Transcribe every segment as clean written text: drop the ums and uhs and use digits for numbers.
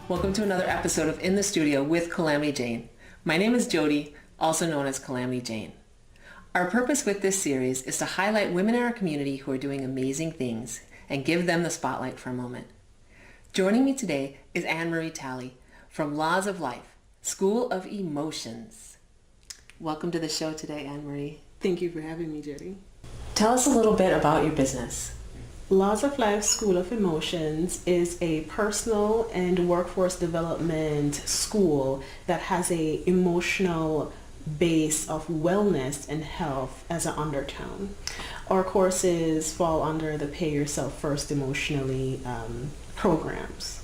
Welcome to another episode of In the Studio with Calamity Jane. My name is Jody, also known as Calamity Jane. Our purpose with this series is to highlight women in our community who are doing amazing things and give them the spotlight for a moment. Joining me today is Anne-Marie Talley from Laws of Life, School of Emotions. Welcome to the show today, Anne-Marie. Thank you for having me, Jody. Tell us a little bit about your business. Laws of Life School of Emotions is a personal and workforce development school that has a emotional base of wellness and health as an undertone. Our courses fall under the Pay Yourself First Emotionally programs.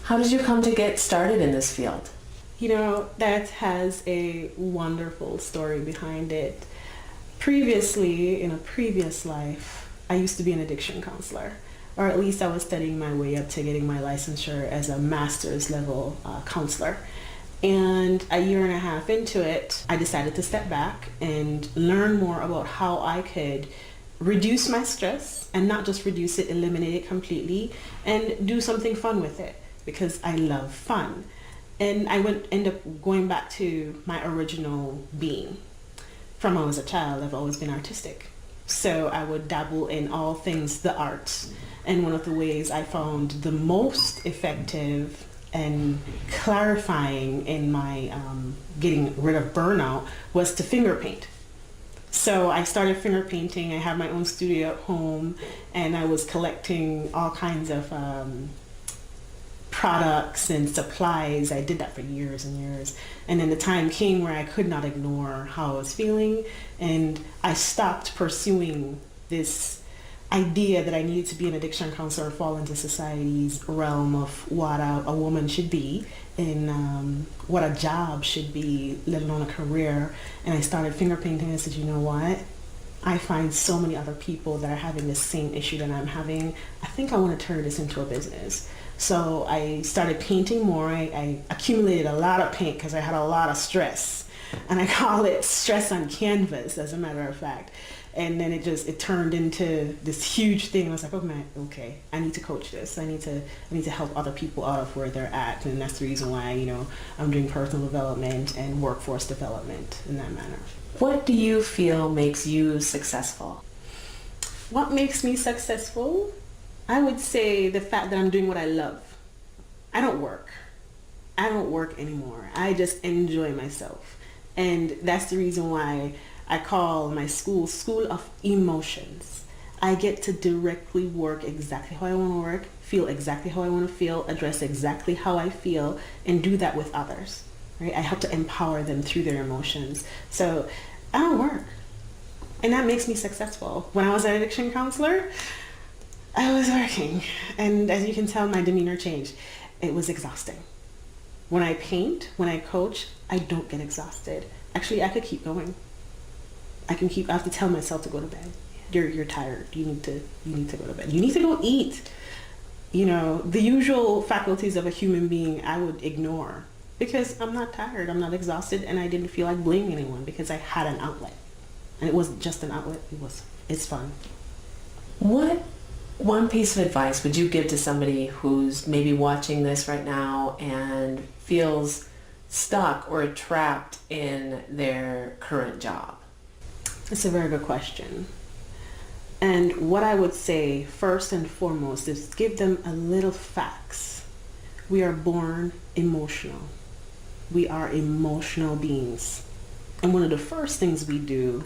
How did you come to get started in this field? You know, that has a wonderful story behind it. Previously, in a previous life, I used to be an addiction counselor, or at least I was studying my way up to getting my licensure as a master's level counselor. And a year and a half into it, I decided to step back and learn more about how I could reduce my stress, and not just reduce it, eliminate it completely, and do something fun with it, because I love fun. And I end up going back to my original being. From when I was a child, I've always been artistic. So I would dabble in all things the arts. And one of the ways I found the most effective and clarifying in my getting rid of burnout was to finger paint. So I started finger painting. I had my own studio at home, and I was collecting all kinds of products and supplies. I did that for years and years. And then the time came where I could not ignore how I was feeling, and I stopped pursuing this idea that I needed to be an addiction counselor, fall into society's realm of what a woman should be and what a job should be, let alone a career. And I started finger painting. I said, you know what? I find so many other people that are having the same issue that I'm having. I think I want to turn this into a business. So I started painting more. I accumulated a lot of paint because I had a lot of stress. And I call it stress on canvas, as a matter of fact. And then it turned into this huge thing. I was like, oh man, okay, I need to coach this. I need to help other people out of where they're at. And that's the reason why, I'm doing personal development and workforce development in that manner. What do you feel makes you successful? What makes me successful? I would say the fact that I'm doing what I love. I don't work. I don't work anymore. I just enjoy myself. And that's the reason why I call my school School of Emotions. I get to directly work exactly how I want to work, feel exactly how I want to feel, address exactly how I feel, and do that with others. Right? I help to empower them through their emotions. So I don't work. And that makes me successful. When I was an addiction counselor, I was working, and as you can tell, my demeanor changed. It was exhausting. When I paint, when I coach, I don't get exhausted. Actually, I could keep going. I have to tell myself to go to bed. You're tired. You need to go to bed. You need to go eat. The usual faculties of a human being I would ignore because I'm not tired, I'm not exhausted, and I didn't feel like blaming anyone because I had an outlet. And it wasn't just an outlet, it's fun. What one piece of advice would you give to somebody who's maybe watching this right now and feels stuck or trapped in their current job? It's a very good question. And what I would say first and foremost is give them a little facts. We are born emotional. We are emotional beings. And one of the first things we do,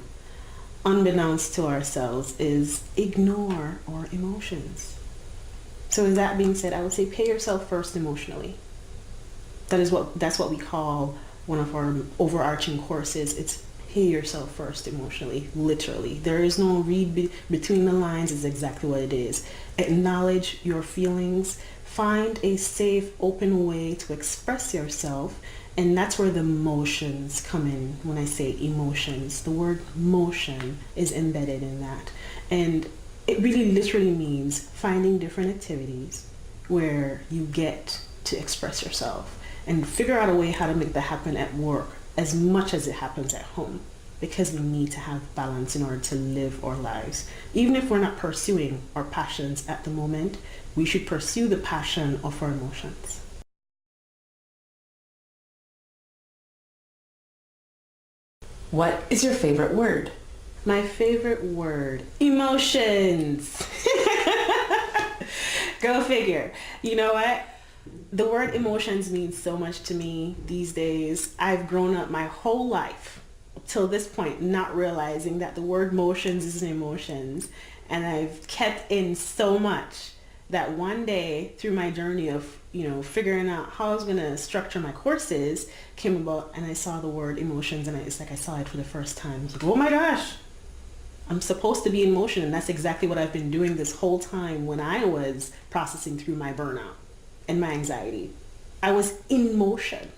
unbeknownst to ourselves, is ignore our emotions. So with that being said, I would say pay yourself first emotionally. That's what we call one of our overarching courses. It's pay yourself first emotionally, literally. There is no read between the lines. It's exactly what it is. Acknowledge your feelings. Find a safe, open way to express yourself. And that's where the motions come in. When I say emotions, the word motion is embedded in that. And it really literally means finding different activities where you get to express yourself and figure out a way how to make that happen at work as much as it happens at home, because we need to have balance in order to live our lives. Even if we're not pursuing our passions at the moment, we should pursue the passion of our emotions. What is your favorite word? My favorite word, emotions. Go figure. You know what? The word emotions means so much to me these days. I've grown up my whole life till this point not realizing that the word motions is emotions, and I've kept in so much that one day through my journey of figuring out how I was going to structure my courses came about, and I saw the word emotions, and it's like I saw it for the first time. I was like, oh my gosh, I'm supposed to be in motion. And that's exactly what I've been doing this whole time when I was processing through my burnout and my anxiety. I was in motion.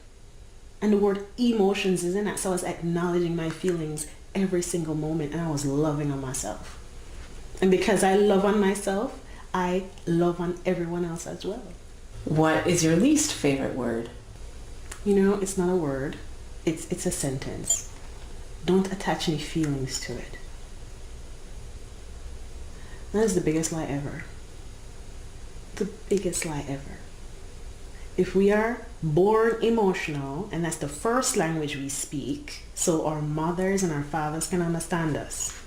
And the word emotions is in that. So I was acknowledging my feelings every single moment, and I was loving on myself. And because I love on myself, I love on everyone else as well. What is your least favorite word? It's not a word. It's a sentence. Don't attach any feelings to it. That is the biggest lie ever. The biggest lie ever. If we are born emotional, and that's the first language we speak, so our mothers and our fathers can understand us,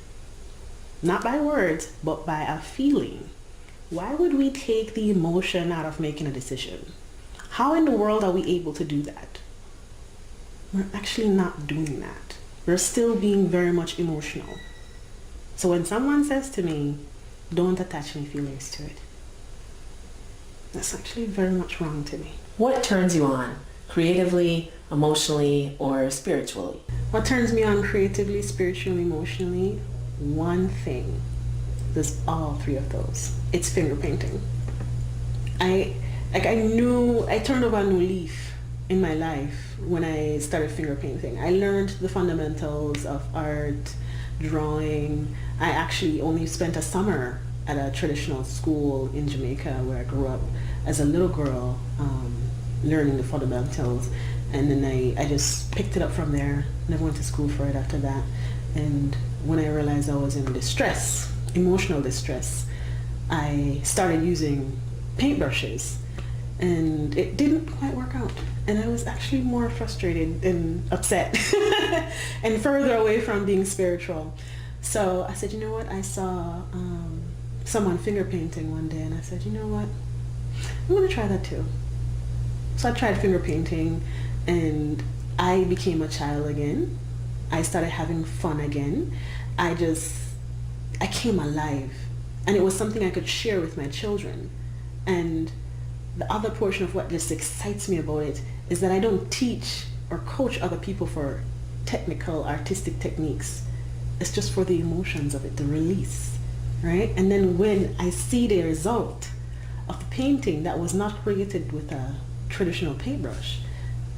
not by words, but by a feeling, why would we take the emotion out of making a decision? How in the world are we able to do that? We're actually not doing that. We're still being very much emotional. So when someone says to me, don't attach any feelings to it, that's actually very much wrong to me. What turns you on, creatively, emotionally, or spiritually? What turns me on creatively, spiritually, emotionally? One thing. There's all three of those. It's finger painting. I turned over a new leaf in my life when I started finger painting. I learned the fundamentals of art, drawing. I actually only spent a summer at a traditional school in Jamaica where I grew up as a little girl, learning the fundamentals, and then I just picked it up from there. Never went to school for it after that. And when I realized I was in distress, emotional distress, I started using paintbrushes, and it didn't quite work out, and I was actually more frustrated and upset and further away from being spiritual. So I said, you know what, I saw someone finger painting one day, and I said, you know what, I'm going to try that too. So I tried finger painting, and I became a child again. I started having fun again. I came alive, and it was something I could share with my children. And the other portion of what just excites me about it is that I don't teach or coach other people for technical artistic techniques. It's just for the emotions of it, the release, right? And then when I see the result of the painting that was not created with a traditional paintbrush,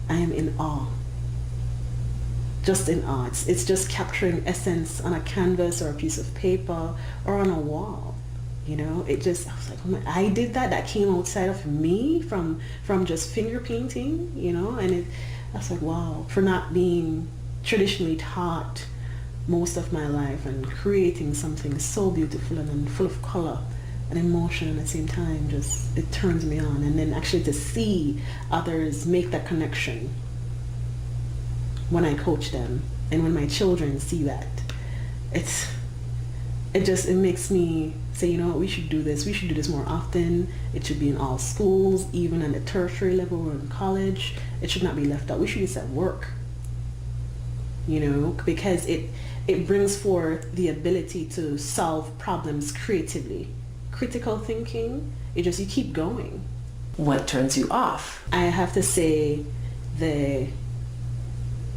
I am in awe. Just in awe. It's just capturing essence on a canvas or a piece of paper or on a wall. I was like, oh my, I did that. That came outside of me from just finger painting, and I was like, wow, for not being traditionally taught most of my life and creating something so beautiful and full of color and emotion at the same time, just, it turns me on. And then actually to see others make that connection when I coach them, and when my children see that, it makes me say, you know what, we should do this more often. It should be in all schools, even at the tertiary level or in college. It should not be left out. We should use it at work, because it brings forth the ability to solve problems creatively. Critical thinking, you keep going. What turns you off? I have to say the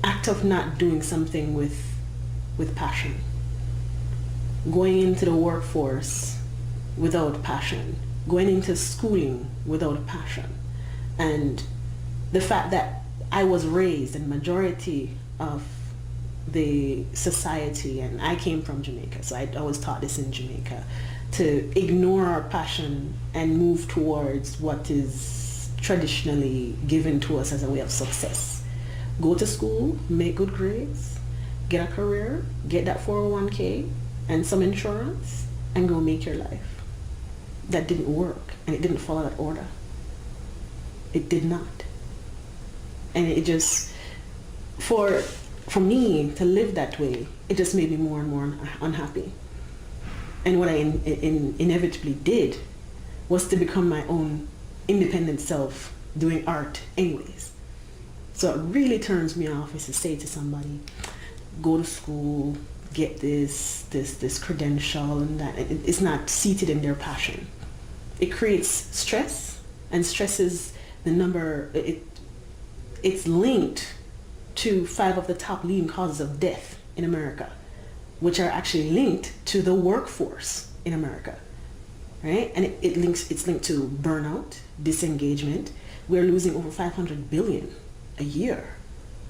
act of not doing something with passion. Going into the workforce without passion. Going into schooling without passion. And the fact that I was raised in majority of the society, and I came from Jamaica, so I was taught this in Jamaica, to ignore our passion and move towards what is traditionally given to us as a way of success. Go to school, make good grades, get a career, get that 401k and some insurance, and go make your life. That didn't work, and it didn't follow that order. It did not. And it just, for for me to live that way, it just made me more and more unhappy. And what I inevitably did was to become my own independent self doing art anyways. So it really turns me off is to say to somebody, go to school, get this credential and that. It's not seated in their passion. It creates stress, and stress is the number, it's linked to 5 of the top leading causes of death in America, which are actually linked to the workforce in America, right? And it's linked to burnout, disengagement. We're losing over 500 billion a year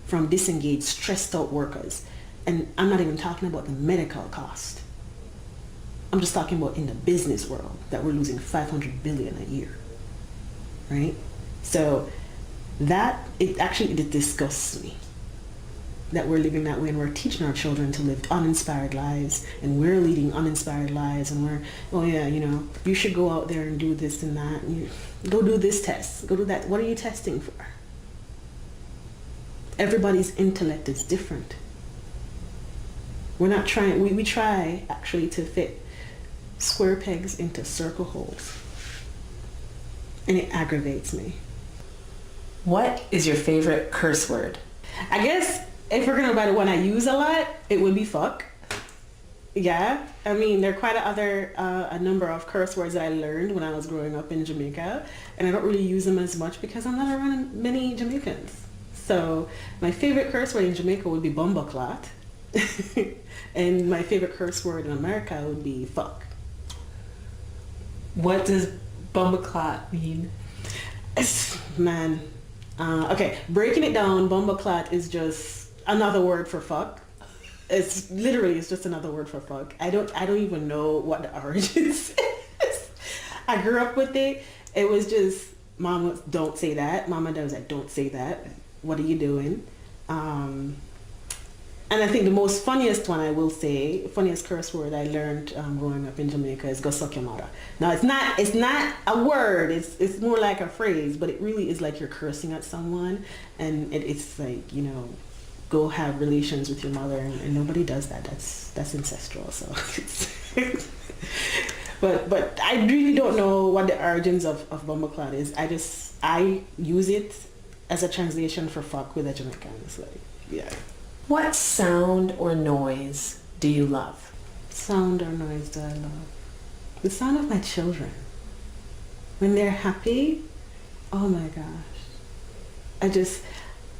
from disengaged, stressed out workers. And I'm not even talking about the medical cost. I'm just talking about in the business world that we're losing 500 billion a year, right? So it disgusts me that we're living that way, and we're teaching our children to live uninspired lives, and we're leading uninspired lives, and we're, oh yeah, you should go out there and do this and that, and go do this test, go do that. What are you testing for? Everybody's intellect is different. We're not trying, we try actually to fit square pegs into circle holes, and it aggravates me. What is your favorite curse word? I guess if we're gonna buy the one I use a lot, it would be fuck. Yeah, I mean, there are quite a number of curse words that I learned when I was growing up in Jamaica, and I don't really use them as much because I'm not around many Jamaicans. So my favorite curse word in Jamaica would be bumbaclot, and my favorite curse word in America would be fuck. What does bumbaclot mean? Man, okay, breaking it down, bumbaclot is just another word for fuck. It's just another word for fuck. I don't even know what the origins is. I grew up with it. It was just, mama, don't say that. Mama does like, don't say that. What are you doing? And I think the most funniest one I will say, funniest curse word I learned growing up in Jamaica is go suck your mother. Now it's not a word, it's more like a phrase, but it really is like you're cursing at someone, and it's like, go have relations with your mother, and nobody does that. That's ancestral. So but I really don't know what the origins of bumbaclot is. I use it as a translation for fuck with a Jamaican. It's like, yeah. What sound or noise do you love? Sound or noise do I love? The sound of my children. When they're happy, oh my gosh.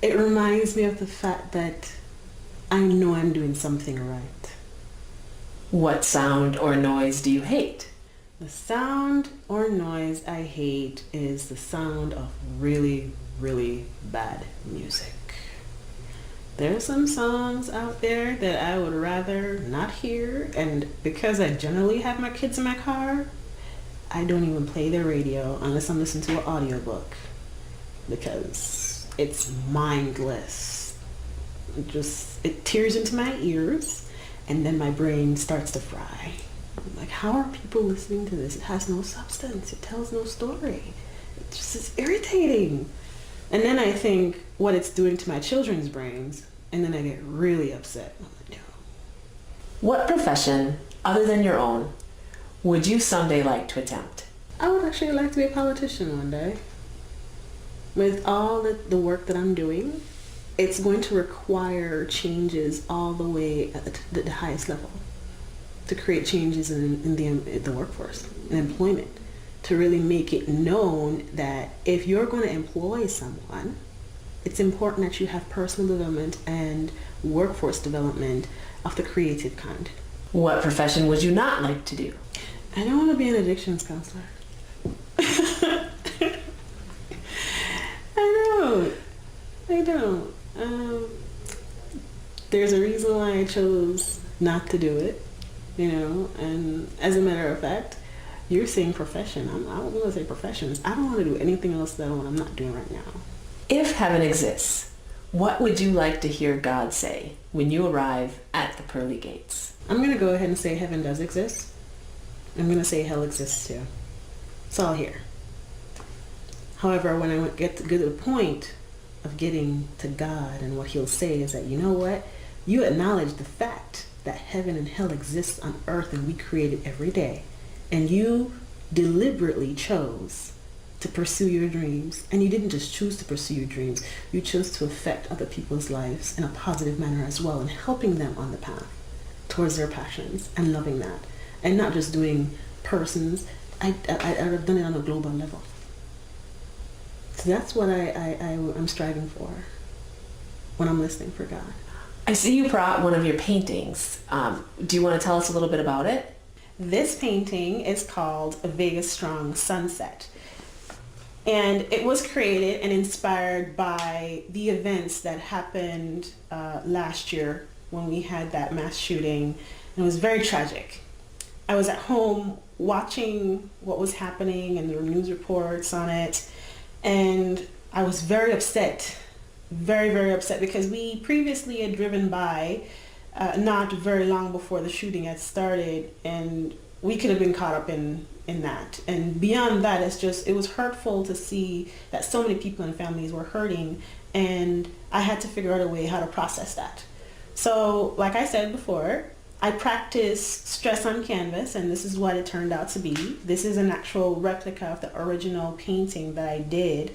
It reminds me of the fact that I know I'm doing something right. What sound or noise do you hate? The sound or noise I hate is the sound of really, really bad music. There are some songs out there that I would rather not hear, and because I generally have my kids in my car, I don't even play the radio unless I'm listening to an audiobook, because it's mindless. It tears into my ears, and then my brain starts to fry. I'm like, how are people listening to this? It has no substance. It tells no story. It just is irritating. And then I think what it's doing to my children's brains, and then I get really upset. I'm like, no. What profession, other than your own, would you someday like to attempt? I would actually like to be a politician one day. With all the work that I'm doing, it's going to require changes all the way at the highest level to create changes in the workforce and employment, to really make it known that if you're going to employ someone, it's important that you have personal development and workforce development of the creative kind. What profession would you not like to do? I don't want to be an addictions counselor. I don't. There's a reason why I chose not to do it, and as a matter of fact, you're saying profession. I don't want to say professions. I don't want to do anything else that I'm not doing right now. If heaven exists, what would you like to hear God say when you arrive at the pearly gates? I'm going to go ahead and say heaven does exist. I'm going to say hell exists too. It's all here. However, when I get to the point of getting to God, and what he'll say is that, you know what? You acknowledge the fact that heaven and hell exists on earth and we create it every day. And you deliberately chose to pursue your dreams. And you didn't just choose to pursue your dreams. You chose to affect other people's lives in a positive manner as well, and helping them on the path towards their passions and loving that. And not just doing persons. I've done it on a global level. So that's what I'm striving for when I'm listening for God. I see you brought one of your paintings. Do you want to tell us a little bit about it? This painting is called A Vegas Strong Sunset. And it was created and inspired by the events that happened last year when we had that mass shooting. And it was very tragic. I was at home watching what was happening and the news reports on it. And I was very upset. Very, very upset, because we previously had driven by not very long before the shooting had started, and we could have been caught up in that. And beyond that, it was hurtful to see that so many people and families were hurting, and I had to figure out a way how to process that. So, like I said before, I practice stress on canvas, and this is what it turned out to be. This is an actual replica of the original painting that I did,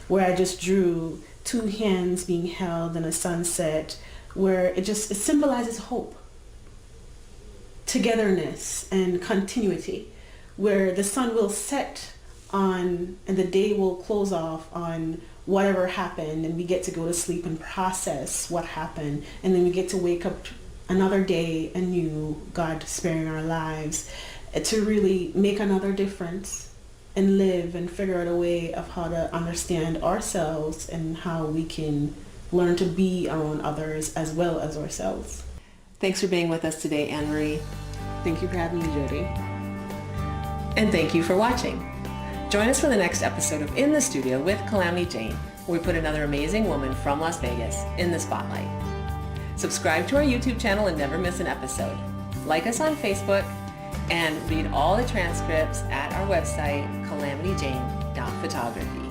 where I just drew two hands being held in a sunset, where it symbolizes hope, togetherness, and continuity, where the sun will set on and the day will close off on whatever happened, and we get to go to sleep and process what happened, and then we get to wake up another day anew, God sparing our lives, to really make another difference and live and figure out a way of how to understand ourselves and how we can learn to be around others as well as ourselves. Thanks for being with us today, Anne-Marie. Thank you for having me, Jody. And thank you for watching. Join us for the next episode of In the Studio with Calamity Jane, where we put another amazing woman from Las Vegas in the spotlight. Subscribe to our YouTube channel and never miss an episode. Like us on Facebook, and read all the transcripts at our website, CalamityJane.Photography.